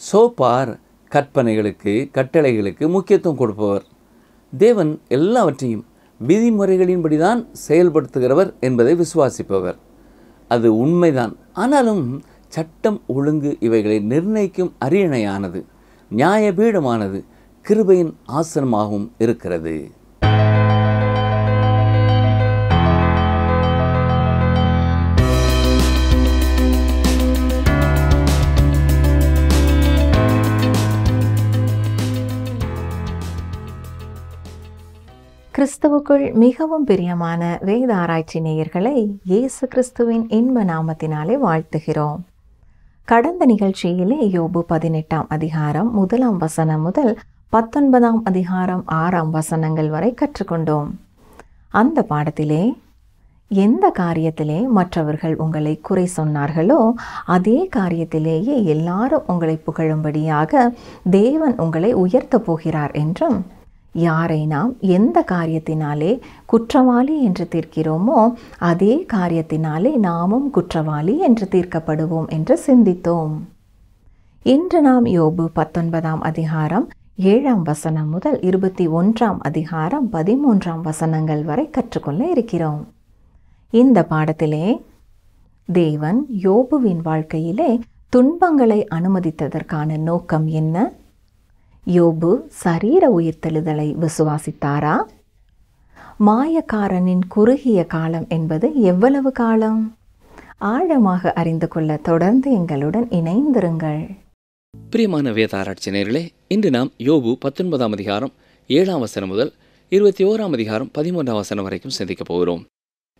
சோப்பார் கற்பனைகளுக்கு கட்டளைகளுக்கு முக்கியத்துவம் கொடுப்பவர். தேவன் எல்லாவற்றையும் விதிமுறைகளின்படிதான் செயல்படுத்துகிறவர் என்பதை விசுவாசிப்பவர். அது உண்மைதான். ஆனாலும் சட்டம் ஒழுங்கு இவைகளை நிர்ணயிக்கும் அரியணையானது, நியாயபீடமானது கிருபையின் ஆசனமாகவும் இருக்கிறது. கிறிஸ்துவுக்குள் மிகவும் பிரியமான வேத ஆராய்ச்சி நேயர்களை இயேசு கிறிஸ்துவின் இன்ப நாமத்தினாலே வாழ்த்துகிறோம். கடந்த நிகழ்ச்சியிலே யோபு 18ஆம் அதிகாரம் 1ஆம் வசனம் முதல் 19ஆம் அதிகாரம் 6ஆம் வசனங்கள் வரை கற்றுக்கொண்டோம். அந்த பாடத்திலே எந்த காரியத்திலே மற்றவர்கள் உங்களை குறை சொன்னார்களோ அதே காரியத்திலேயே எல்லாரும் உங்களை புகழும்படியாக தேவன் உங்களை உயர்த்தப் போகிறார் என்றும், யாரை நாம் எந்த காரியத்தினாலே குற்றவாளி என்று தீர்க்கிறோமோ அதே காரியத்தினாலே நாமும் குற்றவாளி என்று தீர்க்கப்படுவோம் என்று சிந்தித்தோம். இன்று நாம் யோபு 19ஆம் அதிகாரம் 7ஆம் வசனம் முதல் 21ஆம் அதிகாரம் 13ஆம் வசனங்கள் வரை கற்றுக்கொள்ள இருக்கிறோம். இந்த பாடத்திலே தேவன் யோபுவின் வாழ்க்கையிலே துன்பங்களை அனுமதித்ததற்கான நோக்கம் என்ன? யோபு சரீர உயிர்த்தெழுதலை விசுவாசித்தாரா? மாயக்காரனின் குறுகிய காலம் என்பது எவ்வளவு காலம்? ஆழமாக அறிந்து கொள்ள தொடர்ந்து எங்களுடன் இணைந்திருங்கள். பிரியமான வேத ஆராய்ச்சி நேயர்களே, இன்று நாம் யோபு 19ஆம் அதிகாரம் 7ஆம் வசனம் முதல் 21ஆம் அதிகாரம் 13ஆம் வசனம் வரைக்கும் சிந்திக்கப் போகிறோம்.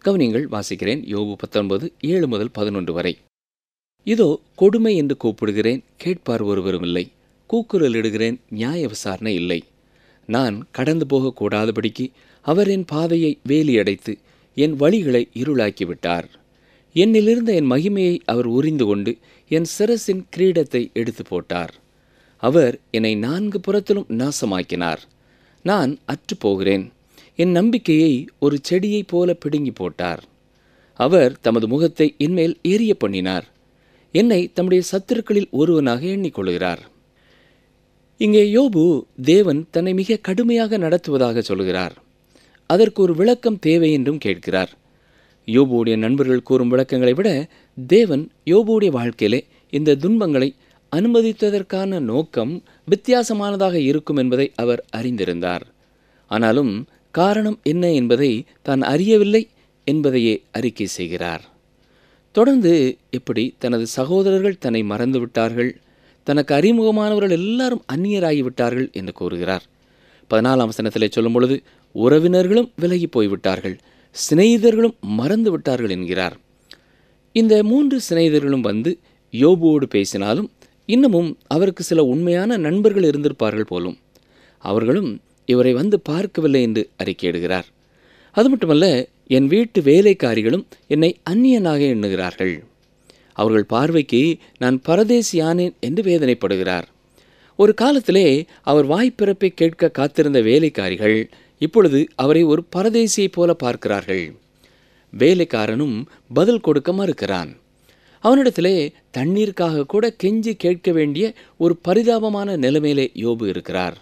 கவனியங்கள், வாசிக்கிறேன். யோபு 19 7 முதல் 11 வரை. இதோ கொடுமை என்று கூப்பிடுகிறேன், கேட்பார் ஒருவரும் இல்லை. கூக்குரலிடுகிறேன், நியாய விசாரணை இல்லை. நான் கடந்து போகக்கூடாதபடிக்கு அவர் என் பாதையை வேலியடைத்து என் வழிகளை இருளாக்கிவிட்டார். என்னிலிருந்த என் மகிமையை அவர் உரிந்து கொண்டு என் சிரசின் கிரீடத்தை எடுத்து போட்டார். அவர் என்னை 4 புறத்திலும் நாசமாக்கினார். நான் அற்றுப்போகிறேன். என் நம்பிக்கையை ஒரு செடியைப் போல பிடுங்கி போட்டார். அவர் தமது முகத்தை என்மேல் எரிய பண்ணினார். என்னை தம்முடைய சத்துருக்களில் ஒருவனாக எண்ணிக்கொள்கிறார். இங்கே யோபு தேவன் தன்னை மிக கடுமையாக நடத்துவதாக சொல்கிறார். அதற்கு ஒரு விளக்கம் தேவை என்றும் கேட்கிறார். யோபுடைய நண்பர்கள் கூறும் விளக்கங்களை விட தேவன் யோபுடைய வாழ்க்கையிலே இந்த துன்பங்களை அனுமதித்ததற்கான நோக்கம் வித்தியாசமானதாக இருக்கும் என்பதை அவர் அறிந்திருந்தார். ஆனாலும் காரணம் என்ன என்பதை தான் அறியவில்லை என்பதையே அறிக்கை செய்கிறார். தொடர்ந்து எப்படி தனது சகோதரர்கள் தன்னை மறந்துவிட்டார்கள், தனக்கு அறிமுகமானவர்கள் எல்லாரும் அந்நியராகிவிட்டார்கள் என்று கூறுகிறார். 14ஆம் வசனத்திலே சொல்லும் பொழுது உறவினர்களும் விலகி போய்விட்டார்கள், சிநேகிதர்களும் மறந்து விட்டார்கள் என்கிறார். இந்த 3 சிநேகிதர்களும் வந்து யோபுவோடு பேசினாலும் இன்னமும் அவருக்கு சில உண்மையான நண்பர்கள் இருந்திருப்பார்கள் போலும். அவர்களும் இவரை வந்து பார்க்கவில்லை என்று அறிக்கையிடுகிறார். அது மட்டுமல்ல, என் வீட்டு வேலைக்காரிகளும் என்னை அந்நியனாக எண்ணுகிறார்கள். அவர்கள் பார்வைக்கு நான் பரதேசியானேன் என்று வேதனைப்படுகிறார். ஒரு காலத்திலே அவர் வாய்ப்பிறப்பை கேட்க காத்திருந்த வேலைக்காரிகள் இப்பொழுது அவரை ஒரு பரதேசியைப் போல பார்க்கிறார்கள். வேலைக்காரனும் பதில் கொடுக்க மறுக்கிறான். அவனிடத்திலே தண்ணீருக்காக கூட கெஞ்சி கேட்க வேண்டிய ஒரு பரிதாபமான நிலைமையிலே யோபு இருக்கிறார்.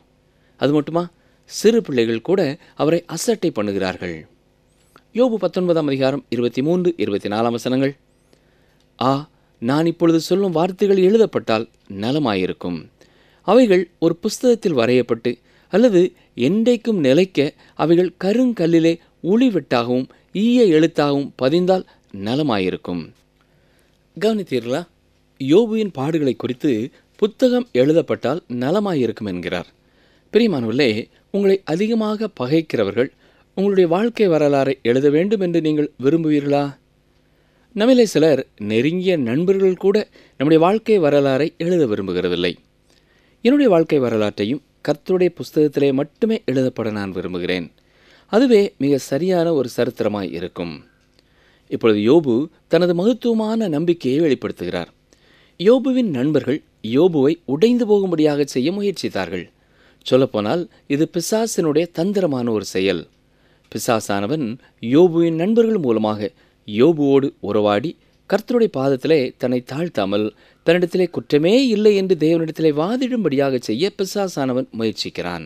அது மட்டுமா, சிறு பிள்ளைகள் கூட அவரை அசட்டை பண்ணுகிறார்கள். யோபு 19ஆம் அதிகாரம் 23 24ஆம் வசனங்கள். நான் இப்பொழுது சொல்லும் வார்த்தைகள் எழுதப்பட்டால் நலமாயிருக்கும். அவைகள் ஒரு புஸ்தகத்தில் வரையப்பட்டு அல்லது என்றைக்கும் நிலைக்க அவைகள் கருங்கல்லிலே உளிவெட்டாகவும் ஈய எழுத்தாகவும் பதிந்தால் நலமாயிருக்கும். கவனித்தீர்களா? யோபுவின் பாடுகளை குறித்து புத்தகம் எழுதப்பட்டால் நலமாயிருக்கும் என்கிறார். பிரியமானவர்களே, உங்களை அதிகமாக பகைக்கிறவர்கள் உங்களுடைய வாழ்க்கை வரலாறை எழுத வேண்டும் என்று நீங்கள் விரும்புவீர்களா? நம்மிலே சிலர் நெருங்கிய நண்பர்கள் கூட நம்முடைய வாழ்க்கை வரலாறை எழுத விரும்புகிறதில்லை. என்னுடைய வாழ்க்கை வரலாற்றையும் கர்த்தருடைய புஸ்தகத்திலே மட்டுமே எழுதப்பட நான் விரும்புகிறேன். அதுவே மிக சரியான ஒரு சரித்திரமாய் இருக்கும். இப்பொழுது யோபு தனது மகத்துவமான நம்பிக்கையை வெளிப்படுத்துகிறார். யோபுவின் நண்பர்கள் யோபுவை உடைந்து போகும்படியாக செய்ய முயற்சித்தார்கள். சொல்லப்போனால் இது பிசாசினுடைய தந்திரமான ஒரு செயல். பிசாசானவன் யோபுவின் நண்பர்கள் மூலமாக யோபுவோடு உறவாடி கர்த்தருடைய பாதத்திலே தன்னை தாழ்த்தாமல் தன்னிடத்திலே குற்றமே இல்லை என்று தேவனிடத்திலே வாதிடும்படியாக செய்ய பிசாசானவன் முயற்சிக்கிறான்.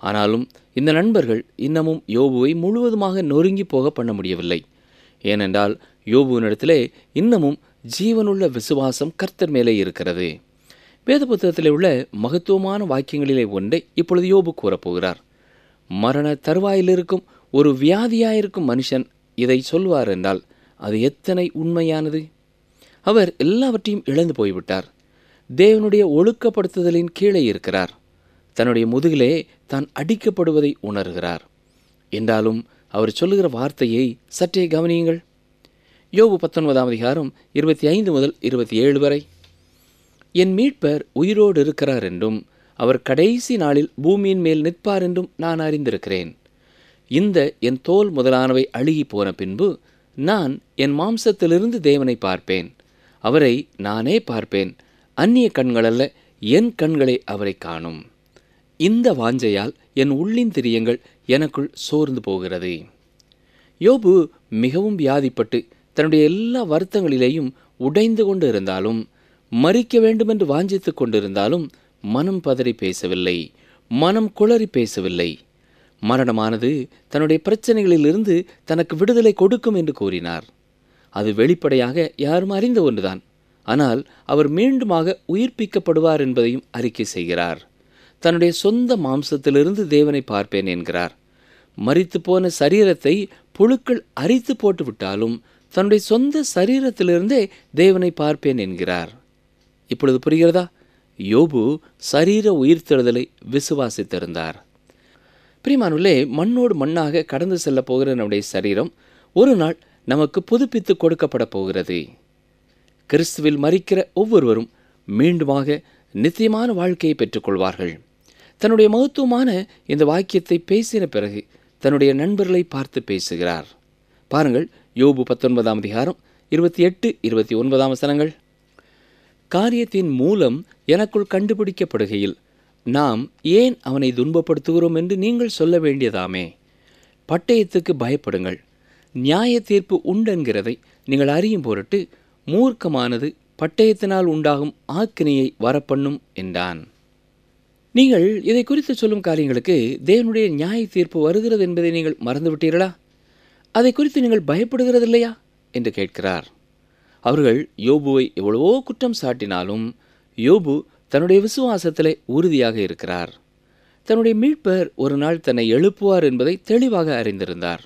ஆனாலும் இந்த நண்பர்கள் இன்னமும் யோபுவை முழுவதுமாக நொறுங்கி போக பண்ண முடியவில்லை. ஏனென்றால் யோபுவினிடத்திலே இன்னமும் ஜீவனுள்ள விசுவாசம் கர்த்தர் மேலே இருக்கிறது. வேத புத்தகத்திலே உள்ள மகத்துவமான வாக்கியங்களிலே ஒன்றை இப்பொழுது யோபு கூறப்போகிறார். மரண தருவாயில் இருக்கும் ஒரு வியாதியாயிருக்கும் மனுஷன் இதை சொல்வார் என்றால் அது எத்தனை உண்மையானது. அவர் எல்லாவற்றையும் இழந்து போய்விட்டார். தேவனுடைய ஒழுக்கப்படுத்துதலின் கீழே இருக்கிறார். தன்னுடைய முதுகிலே தான் அடிக்கப்படுவதை உணர்கிறார். என்றாலும் அவர் சொல்லுகிற வார்த்தையை சற்றே கவனியுங்கள். யோபு 19ஆம் அதிகாரம் 25 முதல் 27 வரை. என் மீட்பர் உயிரோடு இருக்கிறார் என்றும் அவர் கடைசி நாளில் பூமியின் மேல் நிற்பார் என்றும் நான் அறிந்திருக்கிறேன். இந்த என் தோல் முதலானவை அழுகி போன பின்பு நான் என் மாம்சத்திலிருந்து தேவனை பார்ப்பேன். அவரை நானே பார்ப்பேன். அந்நிய கண்களல்ல, என் கண்களே அவரை காணும். இந்த வாஞ்சையால் என் உள்ளின் திரியங்கள் எனக்குள் சோர்ந்து போகிறது. யோபு மிகவும் வியாதிப்பட்டு தன்னுடைய எல்லா வருத்தங்களிலேயும் உடைந்து கொண்டு இருந்தாலும், மரிக்க வேண்டுமென்று வாஞ்சித்து கொண்டிருந்தாலும் மனம் பதறி பேசவில்லை, மனம் குளறி பேசவில்லை. மரணமானது தன்னுடைய பிரச்சனைகளிலிருந்து தனக்கு விடுதலை கொடுக்கும் என்று கூறினார். அது வெளிப்படையாக யாரும் அறிந்த ஒன்றுதான். ஆனால் அவர் மீண்டுமாக உயிர்ப்பிக்கப்படுவார் என்பதையும் அறிக்கை செய்கிறார். தன்னுடைய சொந்த மாம்சத்திலிருந்து தேவனை பார்ப்பேன் என்கிறார். மரித்து போன சரீரத்தை புழுக்கள் அரித்து போட்டு விட்டாலும் தன்னுடைய சொந்த சரீரத்திலிருந்தே தேவனை பார்ப்பேன் என்கிறார். இப்பொழுது புரிகிறதா? யோபு சரீர உயிர்த்தெழுதலை விசுவாசித்திருந்தார். பிரியமானவர்களே, மண்ணோடு மண்ணாக கடந்து செல்ல போகிற நம்முடைய சரீரம் ஒரு நாள் நமக்கு புதுப்பித்து கொடுக்கப்பட போகிறது. கிறிஸ்துவில் மரிக்கிற ஒவ்வொருவரும் மீண்டுமாக நித்தியமான வாழ்க்கையை பெற்றுக்கொள்வார்கள். தன்னுடைய மகத்துவமான இந்த வாக்கியத்தை பேசின பிறகு தன்னுடைய நண்பர்களை பார்த்து பேசுகிறார். பாருங்கள், யோபு 19ஆம் அதிகாரம் 28, 29 வசனங்கள். காரியத்தின் மூலம் எனக்குள் கண்டுபிடிக்கப்படுகையில் நாம் ஏன் அவனை துன்பப்படுத்துகிறோம் என்று நீங்கள் சொல்ல வேண்டியதாமே. பட்டயத்துக்கு பயப்படுங்கள், நியாய தீர்ப்பு உண்டென்கிறதை நீங்கள் அறியும் பொருட்டு மூர்க்கமானது பட்டயத்தினால் உண்டாகும் ஆக்கினையை வரப்பண்ணும் என்றான். நீங்கள் இதை குறித்து சொல்லும் காரியங்களுக்கு தேவனுடைய நியாய தீர்ப்பு வருகிறது என்பதை நீங்கள் மறந்துவிட்டீர்களா? அதை குறித்து நீங்கள் பயப்படுகிறதில்லையா என்று கேட்கிறார். அவர்கள் யோபுவை எவ்வளவோ குற்றம் சாட்டினாலும் யோபு தன்னுடைய விசுவாசத்திலே உறுதியாக இருக்கிறார். தன்னுடைய மீட்பர் ஒரு நாள் தன்னை எழுப்புவார் என்பதை தெளிவாக அறிந்திருந்தார்.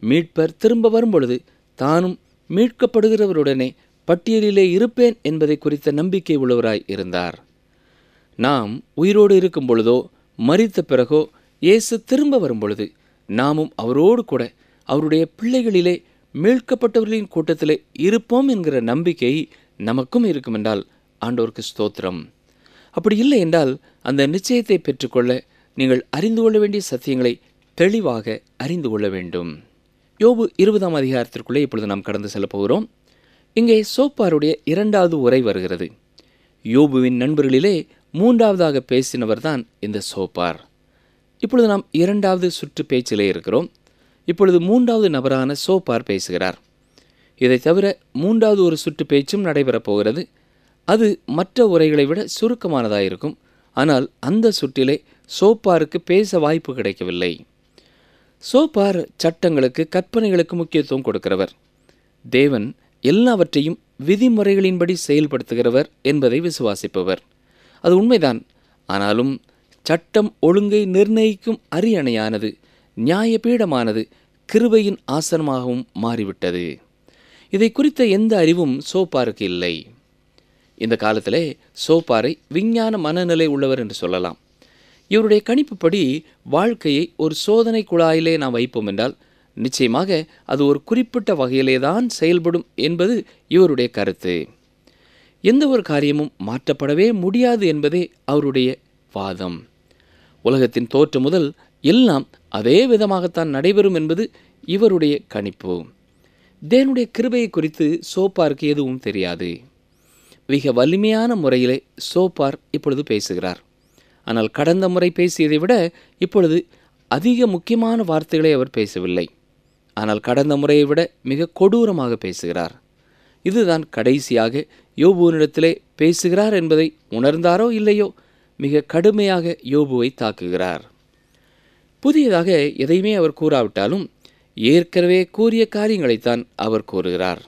மீட்பர் திரும்ப வரும்பொழுது தானும் மீட்கப்படுகிறவருடனே பட்டியலிலே இருப்பேன் என்பதை குறித்த நம்பிக்கை உள்ளவராய் இருந்தார். நாம் உயிரோடு இருக்கும் பொழுதோ மரித்த பிறகோ இயேசு திரும்ப வரும்பொழுது நாமும் அவரோடு கூட அவருடைய பிள்ளைகளிலே மீட்கப்பட்டவர்களின் கூட்டத்திலே இருப்போம் என்கிற நம்பிக்கை நமக்கும் இருக்கும் என்றால் ஆண்டவருக்கு ஸ்தோத்திரம். அப்படி இல்லை என்றால் அந்த நிச்சயத்தை பெற்றுக்கொள்ள நீங்கள் அறிந்து கொள்ள வேண்டிய சத்தியங்களை தெளிவாக அறிந்து கொள்ள வேண்டும். யோபு 20ஆம் அதிகாரத்திற்குள்ளே இப்பொழுது நாம் கடந்து செல்ல போகிறோம். இங்கே சோப்பாருடைய 2வது உரை வருகிறது. யோபுவின் நண்பர்களிலே 3ஆவதாக பேசினவர்தான் இந்த சோப்பார். இப்பொழுது நாம் 2வது சுற்று பேச்சிலே இருக்கிறோம். இப்பொழுது 3வது நபரான சோப்பார் பேசுகிறார். இதை தவிர 3வது ஒரு சுற்று பேச்சும் நடைபெறப் போகிறது. அது மற்ற உரைகளை விட சுருக்கமானதாயிருக்கும். ஆனால் அந்த சுற்றிலே சோப்பாருக்கு பேச வாய்ப்பு கிடைக்கவில்லை. சோப்பார் சட்டங்களுக்கு, கற்பனைகளுக்கு முக்கியத்துவம் கொடுக்கிறவர். தேவன் எல்லாவற்றையும் விதிமுறைகளின்படி செயல்படுத்துகிறவர் என்பதை விசுவாசிப்பவர். அது உண்மைதான். ஆனாலும் சட்டம் ஒழுங்கை நிர்ணயிக்கும் அரியணையானது, நியாயபீடமானது கிருபையின் ஆசனமாகவும் மாறிவிட்டது. இதை குறித்த எந்த அறிவும் சோப்பாருக்கு இல்லை. இந்த காலத்திலே சோப்பாரை விஞ்ஞான மனநிலை உள்ளவர் என்று சொல்லலாம். இவருடைய கணிப்புப்படி வாழ்க்கையை ஒரு சோதனை குழாயிலே நாம் வைப்போம் என்றால் நிச்சயமாக அது ஒரு குறிப்பிட்ட வகையிலே தான் செயல்படும் என்பது இவருடைய கருத்து. எந்த ஒரு காரியமும் மாற்றப்படவே முடியாது என்பதே அவருடைய வாதம். உலகத்தின் தோற்றம் முதல் எல்லாம் அதே விதமாகத்தான் நடைபெறும் என்பது இவருடைய கணிப்பு. தேவனுடைய கிருபையை குறித்து சோப்பாருக்கு எதுவும் தெரியாது. மிக வலிமையான முறையிலே சோப்பார் இப்பொழுது பேசுகிறார். ஆனால் கடந்த முறை பேசியதை விட இப்பொழுது அதிக முக்கியமான வார்த்தைகளை அவர் பேசவில்லை. ஆனால் கடந்த முறையை விட மிக கொடூரமாக பேசுகிறார். இதுதான் கடைசியாக யோபுவினிடத்திலே பேசுகிறார் என்பதை உணர்ந்தாரோ இல்லையோ, மிக கடுமையாக யோபுவை தாக்குகிறார். புதியதாக எதையுமே அவர் கூறாவிட்டாலும் ஏற்கனவே கூறிய காரியங்களைத்தான் அவர் கூறுகிறார்.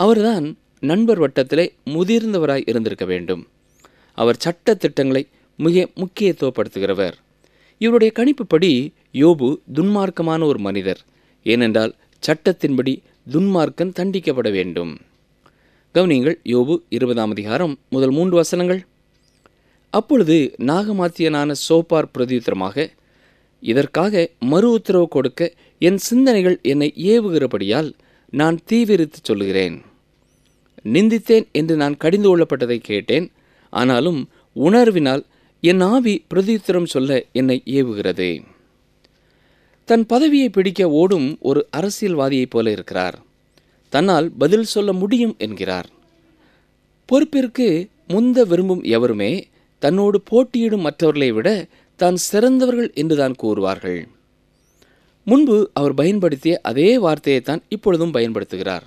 அவர்தான் நண்பர் வட்டத்திலே முதிர்ந்தவராய் இருந்திருக்க வேண்டும். அவர் சட்ட திட்டங்களை மிக முக்கியத்துவப்படுத்துகிறவர். இவருடைய கணிப்புப்படி யோபு துன்மார்க்கமான ஒரு மனிதர். ஏனென்றால் சட்டத்தின்படி துன்மார்க்கன் தண்டிக்கப்பட வேண்டும். கவனியுங்கள், யோபு 20ஆம் அதிகாரம் முதல் 3 வசனங்கள். அப்பொழுது நாகமாத்தியனான சோப்பார் பிரதியுத்தரமாக, இதற்காக மறு உத்தரவு கொடுக்க என் சிந்தனைகள் என்னை ஏவுகிறபடியால் நான் தீவிரித்து சொல்லுகிறேன். நிந்தித்தேன் என்று நான் கடிந்து கொள்ளப்பட்டதை கேட்டேன். ஆனாலும் உணர்வினால் என் ஆவி பிரதியுத்தரம் சொல்ல என்னை ஏவுகிறது. தன் பதவியை பிடிக்க ஓடும் ஒரு அரசியல்வாதியைப் போல இருக்கிறார். தன்னால் பதில் சொல்ல முடியும் என்கிறார். பொறுப்பிற்கு முந்த விரும்பும் எவருமே தன்னோடு போட்டியிடும் மற்றவர்களை விட தான் சிறந்தவர்கள் என்றுதான் கூறுவார்கள். முன்பு அவர் பயன்படுத்திய அதே வார்த்தையைத்தான் இப்பொழுதும் பயன்படுத்துகிறார்.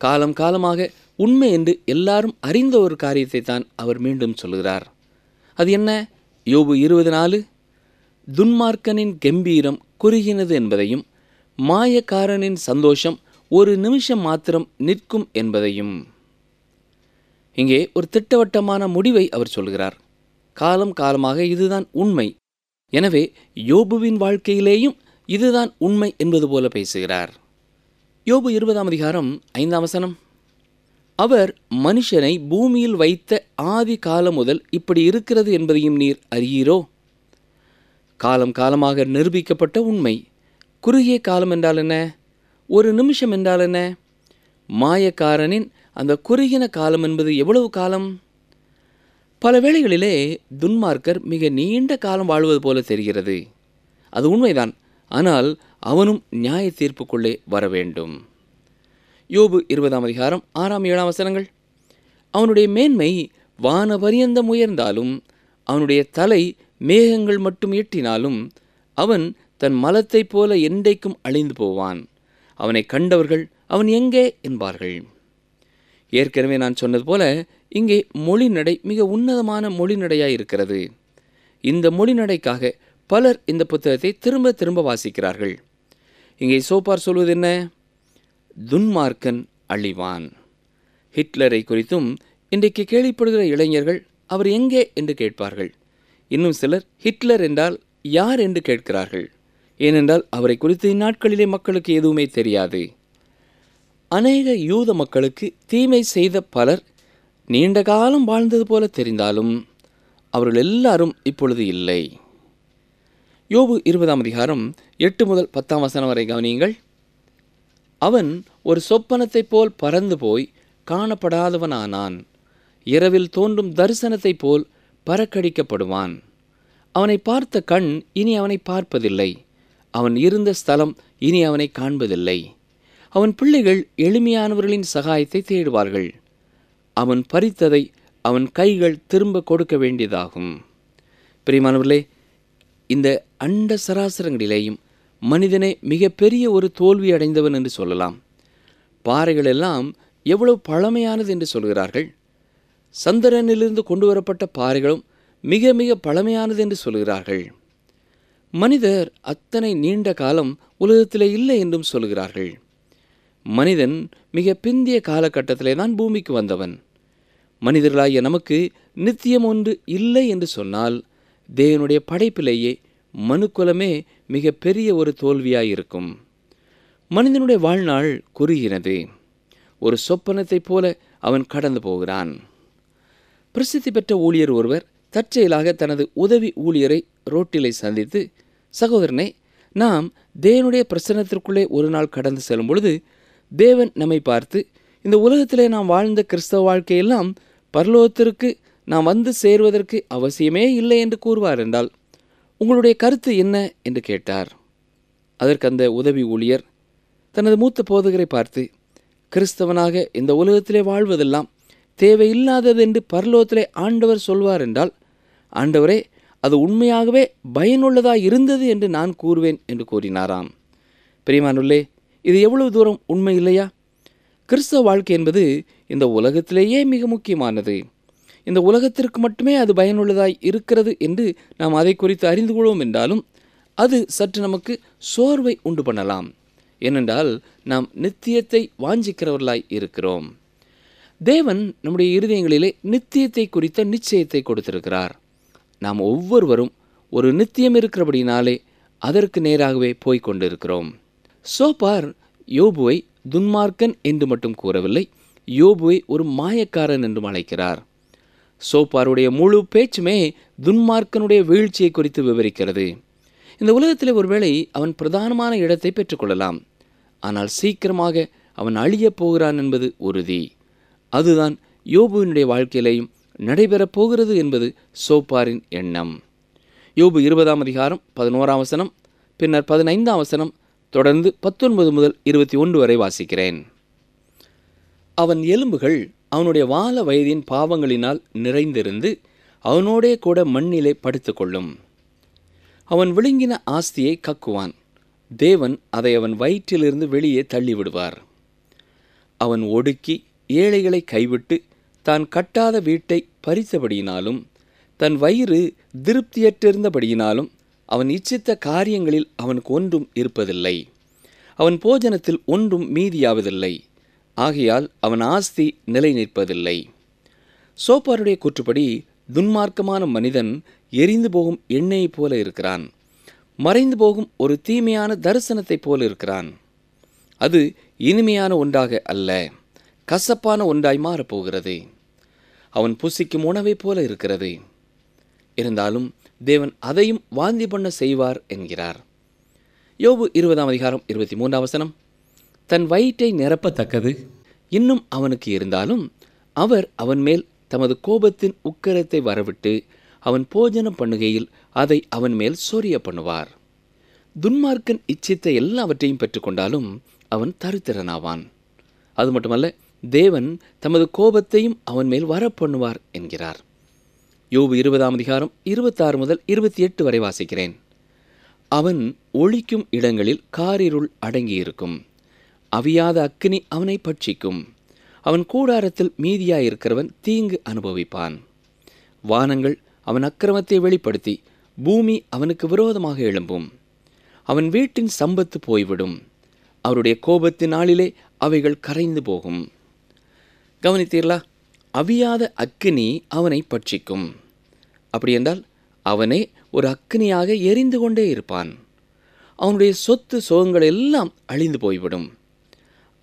காலம் காலமாக உண்மை என்று எல்லாரும் அறிந்த ஒரு காரியத்தை தான் அவர் மீண்டும் சொல்கிறார். அது என்ன? யோபு 20:4, துன்மார்க்கனின் கம்பீரம் குறுகினது என்பதையும் மாயக்காரனின் சந்தோஷம் ஒரு நிமிஷம் மாத்திரம் நிற்கும் என்பதையும். இங்கே ஒரு திட்டவட்டமான முடிவை அவர் சொல்கிறார். காலம் காலமாக இதுதான் உண்மை. எனவே யோபுவின் வாழ்க்கையிலேயும் இதுதான் உண்மை என்பது போல பேசுகிறார். யோபு 20ஆம் அதிகாரம் 5ஆம் வசனம். அவர் மனுஷனை பூமியில் வைத்த ஆதி காலம் முதல் இப்படி இருக்கிறது என்பதையும் நீர் அறியீரோ? காலம் காலமாக நிரூபிக்கப்பட்ட உண்மை. குறுகிய காலம் என்றால் என்ன? ஒரு நிமிஷம் என்றால் என்ன? மாயக்காரனின் அந்த குறுகின காலம் என்பது எவ்வளவு காலம்? பல வேளைகளிலே துன்மார்க்கர் மிக நீண்ட காலம் வாழ்வது போல தெரிகிறது. அது உண்மைதான். ஆனால் அவனும் நியாய தீர்ப்புக்குள்ளே வர வேண்டும். யோபு 20ஆம் அதிகாரம் 6ஆம் 7ஆம் வசனங்கள். அவனுடைய மேன்மை வானபரியந்தம் உயர்ந்தாலும், அவனுடைய தலை மேகங்கள் மட்டும் எட்டினாலும், அவன் தன் மலத்தைப் போல என்றைக்கும் அழிந்து போவான். அவனை கண்டவர்கள் அவன் எங்கே என்பார்கள். ஏற்கனவே நான் சொன்னது போல இங்கே மொழிநடை மிக உன்னதமான மொழிநடையாய் இருக்கிறது. இந்த மொழிநடைக்காக பலர் இந்த புத்தகத்தை திரும்ப திரும்ப வாசிக்கிறார்கள். இங்கே சோப்பார் சொல்வது என்ன? துன்மார்க்கன் அழிவான். ஹிட்லரை குறித்தும் இன்றைக்கு கேள்விப்படுகிற இளைஞர்கள் அவர் எங்கே என்று கேட்பார்கள். இன்னும் சிலர் ஹிட்லர் என்றால் யார் என்று கேட்கிறார்கள். ஏனென்றால் அவரை குறித்து இந்நாட்களிலே மக்களுக்கு எதுவுமே தெரியாது. அநேக யூத மக்களுக்கு தீமை செய்த பலர் நீண்ட காலம் வாழ்ந்தது போல தெரிந்தாலும் அவர்கள் எல்லாரும் இப்பொழுது இல்லை. யோபு 20ஆம் அதிகாரம் 8 முதல் 10ஆம் வசனம் வரை கவனியுங்கள். அவன் ஒரு சொப்பனத்தைப் போல் பறந்து போய் காணப்படாதவனானான். இரவில் தோன்றும் தரிசனத்தைப் போல் பறக்கடிக்கப்படுவான். அவனை பார்த்த கண் இனி அவனை பார்ப்பதில்லை. அவன் இருந்த ஸ்தலம் இனி அவனை காண்பதில்லை. அவன் பிள்ளைகள் எளிமையானவர்களின் சகாயத்தை தேடுவார்கள். அவன் பறித்ததை அவன் கைகள் திரும்ப கொடுக்க வேண்டியதாகும். பிரியமானவர்களே, இந்த அண்ட சராசரங்களிலேயும் மனிதனே மிகப்பெரிய ஒரு தோல்வி அடைந்தவன் என்று சொல்லலாம். பாறைகள் எல்லாம் எவ்வளவு பழமையானது என்று சொல்கிறார்கள். சந்திரனிலிருந்து கொண்டு வரப்பட்ட பாறைகளும் மிக மிக பழமையானது என்று சொல்கிறார்கள். மனிதர் அத்தனை நீண்ட காலம் உலகத்திலே இல்லை என்றும் சொல்கிறார்கள். மனிதன் மிக பிந்திய காலகட்டத்திலே தான் பூமிக்கு வந்தவன். மனிதர்களாகிய நமக்கு நித்தியம் ஒன்று இல்லை என்று சொன்னால் தேவனுடைய படைப்பிலேயே மனுக்குலமே மிக பெரிய ஒரு தோல்வியாயிருக்கும். மனிதனுடைய வாழ்நாள் குறுகினது. ஒரு சொப்பனத்தைப் போல அவன் கடந்து போகிறான். பிரசித்தி பெற்ற ஊழியர் ஒருவர் தற்செயலாக தனது உதவி ஊழியரை ரோட்டிலே சந்தித்து, சகோதரனே, நாம் தேவனுடைய பிரசன்னத்திற்குள்ளே ஒரு நாள் கடந்து செல்லும் பொழுது தேவன் நம்மை பார்த்து, இந்த உலகத்திலே நாம் வாழ்ந்த கிறிஸ்தவ வாழ்க்கையெல்லாம் பரலோகத்திற்கு நாம் வந்து சேருவதற்கு அவசியமே இல்லை என்று கூறுவார் என்றால் உங்களுடைய கருத்து என்ன என்று கேட்டார். அதற்கு அந்த உதவி ஊழியர் தனது மூத்த போதகரை பார்த்து, கிறிஸ்தவனாக இந்த உலகத்திலே வாழ்வதெல்லாம் தேவையில்லாதது என்று பரலோகத்திலே ஆண்டவர் சொல்வார் என்றால், ஆண்டவரே, அது உண்மையாகவே பயனுள்ளதாக இருந்தது என்று நான் கூறுவேன் என்று கூறினாராம். பிரியமானவர்களே, இது எவ்வளவு தூரம் உண்மை இல்லையா? கிறிஸ்தவ வாழ்க்கை என்பது இந்த உலகத்திலேயே மிக முக்கியமானது. இந்த உலகத்திற்கு மட்டுமே அது பயனுள்ளதாய் இருக்கிறது என்று நாம் அதை குறித்து அறிந்து கொள்வோம் என்றாலும் அது சற்று நமக்கு சோர்வை உண்டு பண்ணலாம். ஏனென்றால் நாம் நித்தியத்தை வாஞ்சிக்கிறவர்களாய் இருக்கிறோம். தேவன் நம்முடைய இருதயங்களிலே நித்தியத்தை குறித்த நிச்சயத்தை கொடுத்திருக்கிறார். நாம் ஒவ்வொருவரும் ஒரு நித்தியம் இருக்கிறபடினாலே அதற்கு நேராகவே போய்கொண்டிருக்கிறோம். சோப்பார் யோபுவை துன்மார்க்கன் என்று மட்டும் கூறவில்லை, யோபுவை ஒரு மாயக்காரன் என்றும் அழைக்கிறார். சோப்பாருடைய முழு பேச்சுமே துன்மார்க்கனுடைய வீழ்ச்சியை குறித்து விவரிக்கிறது. இந்த உலகத்தில் ஒருவேளை அவன் பிரதானமான இடத்தை பெற்றுக்கொள்ளலாம், ஆனால் சீக்கிரமாக அவன் அழியப் போகிறான் என்பது உறுதி. அதுதான் யோபுவினுடைய வாழ்க்கையிலேயும் நடைபெறப் போகிறது என்பது சோப்பாரின் எண்ணம். யோபு 20ஆம் அதிகாரம் 11ஆம் வசனம், பின்னர் 15ஆம் வசனம், தொடர்ந்து 19 முதல் 21 வரை வாசிக்கிறேன். அவன் எலும்புகள் அவனுடைய வால வயதின் பாவங்களினால் நிறைந்திருந்து அவனோடே கூட மண்ணிலே படுத்துக்கொள்ளும். அவன் விழுங்கின ஆஸ்தியை கக்குவான், தேவன் அதை அவன் வயிற்றிலிருந்து வெளியே தள்ளிவிடுவார். அவன் ஒடுக்கி ஏழைகளை கைவிட்டு தான் கட்டாத வீட்டை பறித்தபடியினாலும் தன் வயிறு திருப்தியற்றிருந்தபடியினாலும் அவன் இச்சித்த காரியங்களில் அவனுக்கு ஒன்றும் இருப்பதில்லை. அவன் போஜனத்தில் ஒன்றும் மீதியாவதில்லை. ஆகையால் அவன் ஆஸ்தி நிலை நிற்பதில்லை. சோப்பாருடைய கூற்றுப்படி துன்மார்க்கமான மனிதன் எரிந்து போகும் எண்ணெயைப் போல இருக்கிறான், மறைந்து போகும் ஒரு தீமையான தரிசனத்தைப் போல இருக்கிறான். அது இனிமையான ஒன்றாக அல்ல, கசப்பான ஒன்றாய் மாறப்போகிறது. அவன் புசிக்கும் உணவைப் போல இருக்கிறது. இருந்தாலும் தேவன் அதையும் வாந்தி பண்ண செய்வார் என்கிறார். யோபு 20ஆம் அதிகாரம் 23ஆம் வசனம், தன் வயிற்றை நிரப்பத்தக்கது இன்னும் அவனுக்கு இருந்தாலும் அவர் அவன் மேல் தமது கோபத்தின் உக்கிரத்தை வரவிட்டு அவன் போஜனம் பண்ணுகையில் அதை அவன் மேல் சொரிய பண்ணுவார். துன்மார்க்கன் இச்சித்த எல்லாவற்றையும் பெற்றுக்கொண்டாலும் அவன் தரித்திரனாவான். அது மட்டுமல்ல, தேவன் தமது கோபத்தையும் அவன் மேல் வரப்பண்ணுவார் என்கிறார். யோபு 20ஆம் அதிகாரம் 26 முதல் 28 வரை வாசிக்கிறேன். அவன் ஒளிக்கும் இடங்களில் காரிருள் அடங்கியிருக்கும், அவியாத அக்கினி அவனை பட்சிக்கும். அவன் கூடாரத்தில் மீதியாயிருக்கிறவன் தீங்கு அனுபவிப்பான். வானங்கள் அவன் அக்கிரமத்தை வெளிப்படுத்தி பூமி அவனுக்கு விரோதமாக எழும்பும். அவன் வீட்டின் சம்பத்து போய்விடும், அவருடைய கோபத்தின் நாளிலே அவைகள் கரைந்து போகும். கவனித்தீர்களா? அவியாத அக்கினி அவனை பட்சிக்கும். அப்படியென்றால் அவனே ஒரு அக்கினியாக எரிந்து கொண்டே இருப்பான். அவனுடைய சொத்து சோகங்கள் எல்லாம் அழிந்து போய்விடும்.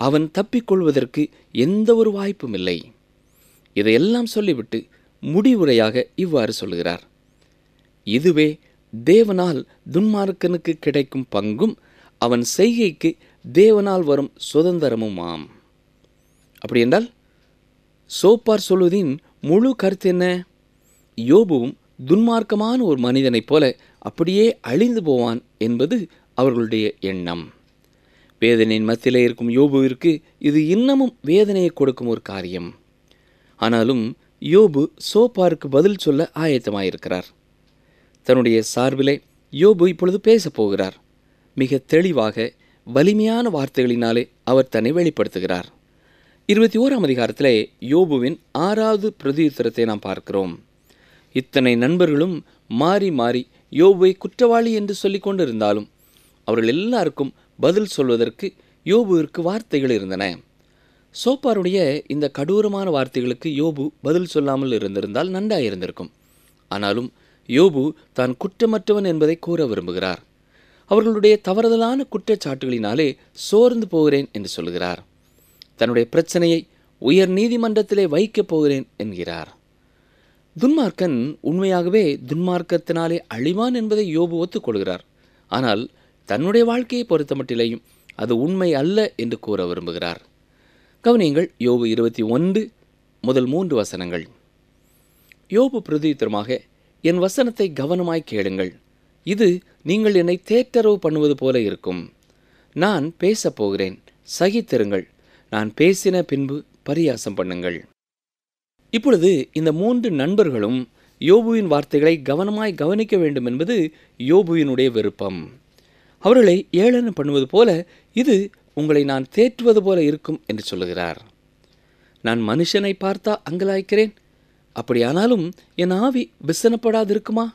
அவன் தப்பிக்கொள்வதற்கு எந்த ஒரு வாய்ப்பும் இல்லை. இதையெல்லாம் சொல்லிவிட்டு முடிவுரையாக இவ்வாறு சொல்கிறார்: இதுவே தேவனால் துன்மார்க்கனுக்கு கிடைக்கும் பங்கும் அவன் செய்கைக்கு தேவனால் வரும் சுதந்திரமுமாம். அப்படியென்றால் சோப்பார் சொல்வதின் முழு கருத்து என்ன? யோபுவும் துன்மார்க்கமான ஒரு மனிதனைப் போல அப்படியே அழிந்து போவான் என்பது அவர்களுடைய எண்ணம். வேதனையின் மத்தியிலே இருக்கும் யோபுவிற்கு இது இன்னமும் வேதனையை கொடுக்கும் ஒரு காரியம். ஆனாலும் யோபு சோப்பாருக்கு பதில் சொல்ல ஆயத்தமாயிருக்கிறார். தன்னுடைய சார்பிலே யோபு இப்பொழுது பேசப் போகிறார். மிக தெளிவாக வலிமையான வார்த்தைகளினாலே அவர் தன்னை வெளிப்படுத்துகிறார். 21ஆம் அதிகாரத்திலே யோபுவின் 6வது பிரதியுத்தரத்தை நாம் பார்க்கிறோம். இத்தனை நண்பர்களும் மாறி மாறி யோபுவை குற்றவாளி என்று சொல்லிக் கொண்டிருந்தாலும் அவர்கள் எல்லாருக்கும் பதில் சொல்வதற்கு யோபுவிற்கு வார்த்தைகள் இருந்தன. சோப்பாருடைய இந்த கடூரமான வார்த்தைகளுக்கு யோபு பதில் சொல்லாமல் இருந்திருந்தால் நன்றாயிருந்திருக்கும். ஆனாலும் யோபு தான் குற்றமற்றவன் என்பதை கூற விரும்புகிறார். அவர்களுடைய தவறுதலான குற்றச்சாட்டுகளினாலே சோர்ந்து போகிறேன் என்று சொல்கிறார். தன்னுடைய பிரச்சனையை உயர் நீதிமன்றத்திலே வைக்கப் போகிறேன் என்கிறார். துன்மார்க்கன் உண்மையாகவே துன்மார்க்கத்தினாலே அழிவான் என்பதை யோபு ஒத்துக்கொள்கிறார். ஆனால் தன்னுடைய வாழ்க்கையை பொறுத்தமட்டிலேயும் அது உண்மை அல்ல என்று கூற விரும்புகிறார். கவனியுங்கள், யோபு 21 முதல் 3 வசனங்கள். யோபு பிரதியுத்தரமாக, என் வசனத்தை கவனமாய் கேளுங்கள், இது நீங்கள் என்னை தேற்றரவு பண்ணுவது போல இருக்கும். நான் பேசப் போகிறேன், சகித்திருங்கள், நான் பேசின பின்பு பரியாசம் பண்ணுங்கள். இப்பொழுது இந்த 3 நண்பர்களும் யோபுவின் வார்த்தைகளை கவனமாய் கவனிக்க வேண்டும் என்பது யோபுவினுடைய விருப்பம். அவர்களை ஏளனம் பண்ணுவது போல இது உங்களை நான் தேற்றுவது போல இருக்கும் என்று சொல்லுகிறார். நான் மனுஷனை பார்த்தா அங்கலாய்க்கிறேன், அப்படியானாலும் என் ஆவி விசனப்படாதிருக்குமா?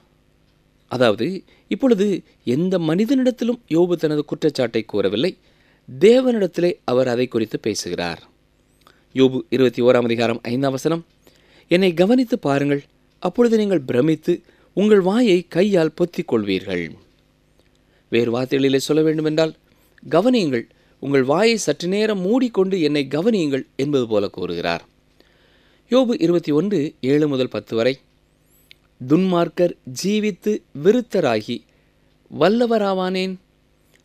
அதாவது இப்பொழுது எந்த மனிதனிடத்திலும் யோபு தனது குற்றச்சாட்டை கூறவில்லை, தேவனிடத்திலே அவர் அதை குறித்து பேசுகிறார். யோபு 21:5 என்னை கவனித்து பாருங்கள், அப்பொழுது நீங்கள் பிரமித்து உங்கள் வாயை கையால் பொத்திக் கொள்வீர்கள். வேறு வார்த்தைகளிலே சொல்ல வேண்டுமென்றால், கவனியுங்கள், உங்கள் வாயை சற்று நேரம் மூடிக்கொண்டு என்னை கவனியுங்கள் என்பது போல கூறுகிறார். யோபு 21:7-10 துன்மார்க்கர் ஜீவித்து விருத்தராகி வல்லவராவானேன்?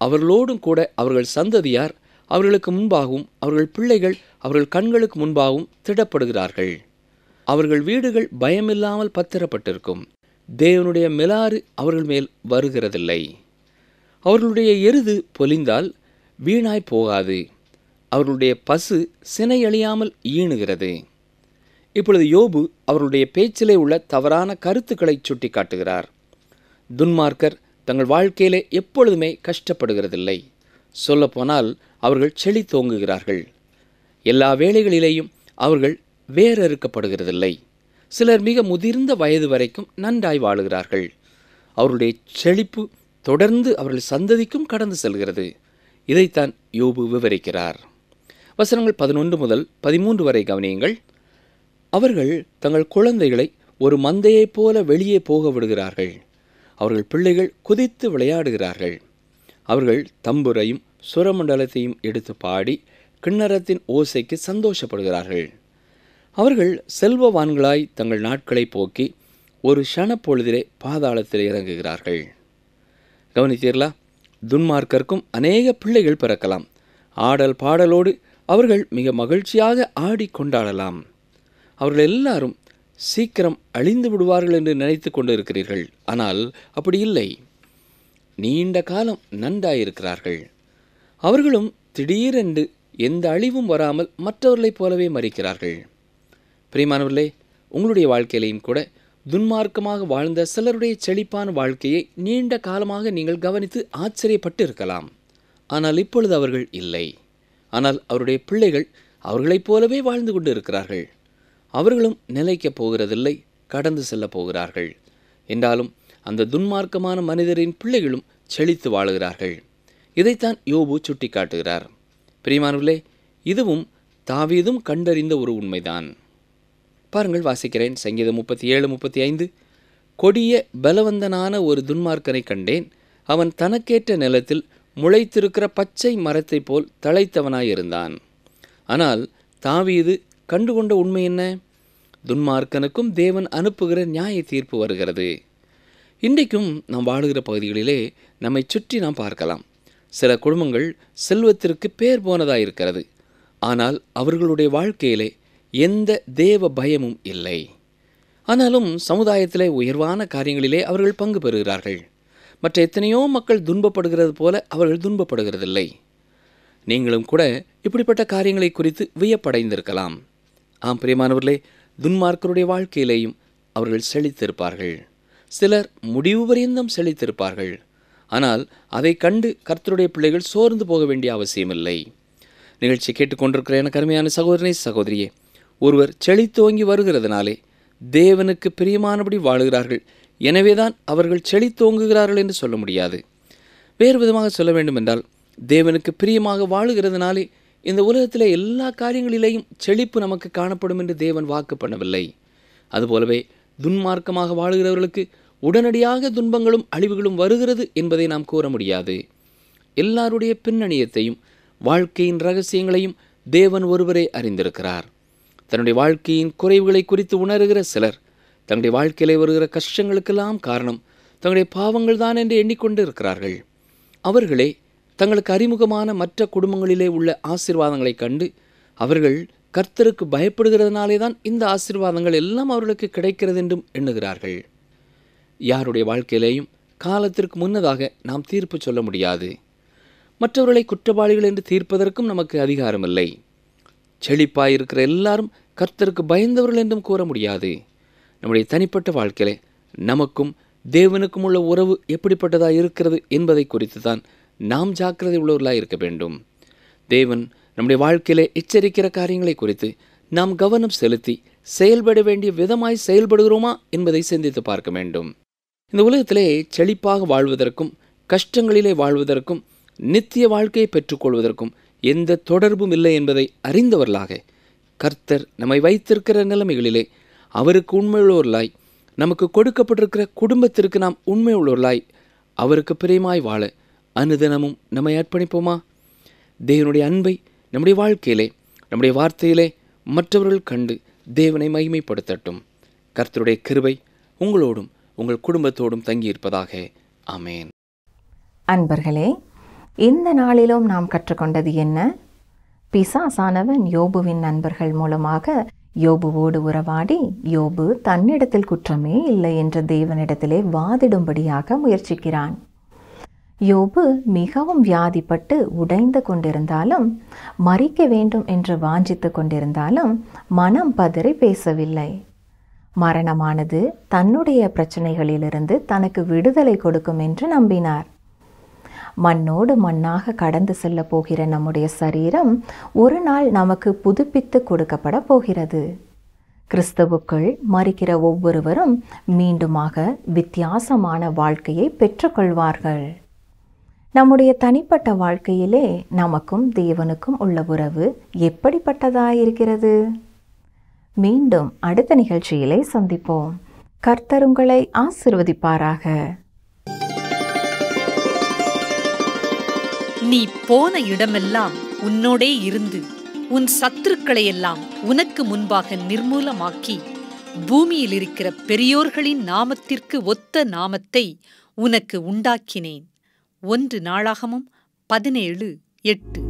அவர்களோடும் கூட அவர்கள் சந்ததியார் அவர்களுக்கு முன்பாகவும் அவர்கள் பிள்ளைகள் அவர்கள் கண்களுக்கு முன்பாகவும் திடப்படுகிறார்கள். அவர்கள் வீடுகள் பயமில்லாமல் பத்திரப்பட்டிருக்கும். தேவனுடைய மிலாறு அவர்கள் மேல் வருகிறதில்லை. அவர்களுடைய எருது பொலிந்தால் வீணாய் போகாது. அவர்களுடைய பசு சினை அழியாமல் ஈணுகிறது. இப்பொழுது யோபு அவர்களுடைய பேச்சிலே உள்ள தவறான கருத்துக்களை சுட்டி காட்டுகிறார். துன்மார்க்கர் தங்கள் வாழ்க்கையிலே எப்பொழுதுமே கஷ்டப்படுகிறதில்லை. சொல்லப்போனால் அவர்கள் செழித்தோங்குகிறார்கள். எல்லா வேளைகளிலேயும் அவர்கள் வேறறுக்கப்படுகிறதில்லை. சிலர் மிக முதிர்ந்த வயது வரைக்கும் நன்றாய் வாழுகிறார்கள். அவருடைய செழிப்பு தொடர்ந்து அவர்கள் சந்ததிக்கும் கடந்து செல்கிறது. இதைத்தான் யோபு விவரிக்கிறார். வசனங்கள் 11-13 வரை கவனியுங்கள். அவர்கள் தங்கள் குழந்தைகளை ஒரு மந்தையைப் போல வெளியே போக விடுகிறார்கள். அவர்கள் பிள்ளைகள் குதித்து விளையாடுகிறார்கள். அவர்கள் தம்புரையும் சுரமண்டலத்தையும் எடுத்து பாடி கிண்ணறத்தின் ஓசைக்கு சந்தோஷப்படுகிறார்கள். அவர்கள் செல்வவான்களாய் தங்கள் நாட்களை போக்கி ஒரு க்ஷணப்பொழுதிலே பாதாளத்தில் இறங்குகிறார்கள். கவனித்தீர்களா? துன்மார்க்கருக்கும் அநேக பிள்ளைகள் பிறக்கலாம். ஆடல் பாடலோடு அவர்கள் மிக மகிழ்ச்சியாக ஆடி கொண்டாடலாம். அவர்கள் எல்லாரும் சீக்கிரம் அழிந்து விடுவார்கள் என்று நினைத்து கொண்டு இருக்கிறீர்கள். ஆனால் அப்படி இல்லை. நீண்ட காலம் நன்றாயிருக்கிறார்கள். அவர்களும் திடீரென்று எந்த அழிவும் வராமல் மற்றவர்களைப் போலவே மரிக்கிறார்கள். பிரியமானவர்களே, உங்களுடைய வாழ்க்கையிலையும் கூட துன்மார்க்கமாக வாழ்ந்த சிலருடைய செழிப்பான வாழ்க்கையை நீண்ட காலமாக நீங்கள் கவனித்து ஆச்சரியப்பட்டு இருக்கலாம். ஆனால் இப்பொழுது அவர்கள் இல்லை. ஆனால் அவருடைய பிள்ளைகள் அவர்களைப் போலவே வாழ்ந்து கொண்டு இருக்கிறார்கள். அவர்களும் நிலைக்கப் போகிறதில்லை, கடந்து செல்ல போகிறார்கள். என்றாலும் அந்த துன்மார்க்கமான மனிதரின் பிள்ளைகளும் செழித்து வாழுகிறார்கள். இதைத்தான் யோபு சுட்டி காட்டுகிறார். பிரியமானவர்களே, இதுவும் தாவீதும் கண்டறிந்த ஒரு உண்மைதான். பாருங்கள், வாசிக்கிறேன். சங்கீதம் 37-35 கொடிய பலவந்தனான ஒரு துன்மார்க்கனை கண்டேன். அவன் தனக்கேற்ற நிலத்தில் முளைத்திருக்கிற பச்சை மரத்தைப் போல் தழைத்தவனாயிருந்தான். ஆனால் தாவீது கண்டுகொண்ட உண்மை என்ன? துன்மார்க்கனுக்கும் தேவன் அனுப்புகிற நியாய தீர்ப்பு வருகிறது. இன்றைக்கும் நாம் வாழுகிற பகுதிகளிலே நம்மை சுற்றி நாம் பார்க்கலாம். சில குடும்பங்கள் செல்வத்திற்கு பேர் போனதாயிருக்கிறது. ஆனால் அவர்களுடைய வாழ்க்கையிலே எந்த தேவ பயமும் இல்லை. ஆனாலும் சமுதாயத்திலே உயர்வான காரியங்களிலே அவர்கள் பங்கு பெறுகிறார்கள். மற்ற எத்தனையோ மக்கள் துன்பப்படுகிறது போல அவர்கள் துன்பப்படுகிறதில்லை. நீங்களும் கூட இப்படிப்பட்ட காரியங்களை குறித்து வியப்படைந்திருக்கலாம். ஆம் பிரியமானவர்களே, துன்மார்க்கருடைய வாழ்க்கையிலேயும் அவர்கள் செழித்திருப்பார்கள். சிலர் முடிவு பரியந்தம் செழித்திருப்பார்கள். ஆனால் அதை கண்டு கர்த்தருடைய பிள்ளைகள் சோர்ந்து போக வேண்டிய அவசியமில்லை. நிகழ்ச்சி கேட்டுக்கொண்டிருக்கிற எனக்கு அருமையான சகோதரனே, சகோதரியே, ஒருவர் செழித்தோங்கி வருகிறதுனாலே தேவனுக்கு பிரியமானபடி வாழுகிறார்கள், எனவேதான் அவர்கள் செழித்தோங்குகிறார்கள் என்று சொல்ல முடியாது. வேறு விதமாக சொல்ல வேண்டுமென்றால், தேவனுக்கு பிரியமாக வாழுகிறதுனாலே இந்த உலகத்திலே எல்லா காரியங்களிலேயும் செழிப்பு நமக்கு காணப்படும் என்று தேவன் வாக்கு பண்ணவில்லை. அதுபோலவே துன்மார்க்கமாக வாழுகிறவர்களுக்கு உடனடியாக துன்பங்களும் அழிவுகளும் வருகிறது என்பதை நாம் கூற முடியாது. எல்லாருடைய பின்னணியத்தையும் வாழ்க்கையின் ரகசியங்களையும் தேவன் ஒருவரே அறிந்திருக்கிறார். தன்னுடைய வாழ்க்கையின் குறைவுகளை குறித்து உணர்கிற சிலர் தங்களுடைய வாழ்க்கையிலே வருகிற கஷ்டங்களுக்கெல்லாம் காரணம் தங்களுடைய பாவங்கள் தான் என்று எண்ணிக்கொண்டு இருக்கிறார்கள். அவர்களே தங்களுக்கு அறிமுகமான மற்ற குடும்பங்களிலே உள்ள ஆசீர்வாதங்களை கண்டு அவர்கள் கர்த்தருக்கு பயப்படுகிறதுனாலே தான் இந்த ஆசீர்வாதங்கள் எல்லாம் அவர்களுக்கு கிடைக்கிறது என்றும் எண்ணுகிறார்கள். யாருடைய வாழ்க்கையிலேயும் காலத்திற்கு முன்னதாக நாம் தீர்ப்பு சொல்ல முடியாது. மற்றவர்களை குற்றவாளிகள் என்று தீர்ப்பதற்கும் நமக்கு அதிகாரமில்லை. செழிப்பாயிருக்கிற எல்லாரும் கர்த்தருக்கு பயந்தவர்கள் என்றும் கூற முடியாது. நம்முடைய தனிப்பட்ட வாழ்க்கையிலே நமக்கும் தேவனுக்கும் உள்ள உறவு எப்படிப்பட்டதாக இருக்கிறது என்பதை குறித்து தான் நாம் ஜாக்கிரதை உள்ளவர்களாக இருக்க வேண்டும். தேவன் நம்முடைய வாழ்க்கையிலே எச்சரிக்கிற காரியங்களை குறித்து நாம் கவனம் செலுத்தி செயல்பட வேண்டிய விதமாய் செயல்படுகிறோமா என்பதை சிந்தித்து பார்க்க வேண்டும். இந்த உலகத்திலே செழிப்பாக வாழ்வதற்கும் கஷ்டங்களிலே வாழ்வதற்கும் நித்திய வாழ்க்கையை பெற்றுக்கொள்வதற்கும் எந்த தொடர்பும் இல்லை என்பதை அறிந்தவர்களாக கர்த்தர் நம்மை வைத்திருக்கிற நிலைமைகளிலே அவருக்கு உண்மையுள்ளவர்களாய், நமக்கு கொடுக்கப்பட்டிருக்கிற குடும்பத்திற்கு நாம் உண்மையுள்ளவர்களாய், அவருக்கு பிரியமாய் வாழ அனுதினமும் நம்மை அர்ப்பணிப்போமா? தேவனுடைய அன்பை நம்முடைய வாழ்க்கையிலே, நம்முடைய வார்த்தையிலே மற்றவர்கள் கண்டு தேவனை மகிமைப்படுத்தட்டும். கர்த்தருடைய கிருபை உங்களோடும் உங்கள் குடும்பத்தோடும் தங்கியிருப்பதாக. ஆமேன். அன்பர்களே, இந்த நாளிலும் நாம் கற்றுக்கொண்டது என்ன? பிசாசானவன் யோபுவின் நண்பர்கள் மூலமாக யோபுவோடு உறவாடி யோபு தன்னிடத்தில் குற்றமே இல்லை என்ற தேவனிடத்திலே வாதிடும்படியாக முயற்சிக்கிறான். யோபு மிகவும் வியாதிப்பட்டு உடைந்து கொண்டிருந்தாலும், மரிக்க வேண்டும் என்று வாஞ்சித்து கொண்டிருந்தாலும் மனம் பதறி பேசவில்லை. மரணமானது தன்னுடைய பிரச்சனைகளிலிருந்து தனக்கு விடுதலை கொடுக்கும் என்று நம்பினார். மண்ணோடு மண்ணாக கடந்து செல்ல போகிற நம்முடைய சரீரம் ஒரு நாள் நமக்கு புதுப்பித்து கொடுக்கப்பட போகிறது. கிறிஸ்துவுக்குள் மரிக்கிற ஒவ்வொருவரும் மீண்டுமாக வித்தியாசமான வாழ்க்கையை பெற்றுக்கொள்வார்கள். நம்முடைய தனிப்பட்ட வாழ்க்கையிலே நமக்கும் தேவனுக்கும் உள்ள உறவு எப்படிப்பட்டதாயிருக்கிறது? மீண்டும் அடுத்த நிகழ்ச்சியிலே சந்திப்போம். கர்த்தர் உங்களை ஆசீர்வதிப்பாராக. நீ போன இடமெல்லாம் உன்னோடே இருந்து உன் சத்துருக்களையெல்லாம் உனக்கு முன்பாக நிர்மூலமாக்கி பூமியில் இருக்கிற பெரியோர்களின் நாமத்திற்கு ஒத்த நாமத்தை உனக்கு உண்டாக்கினேன். 1 நாளாகமம் 17:8.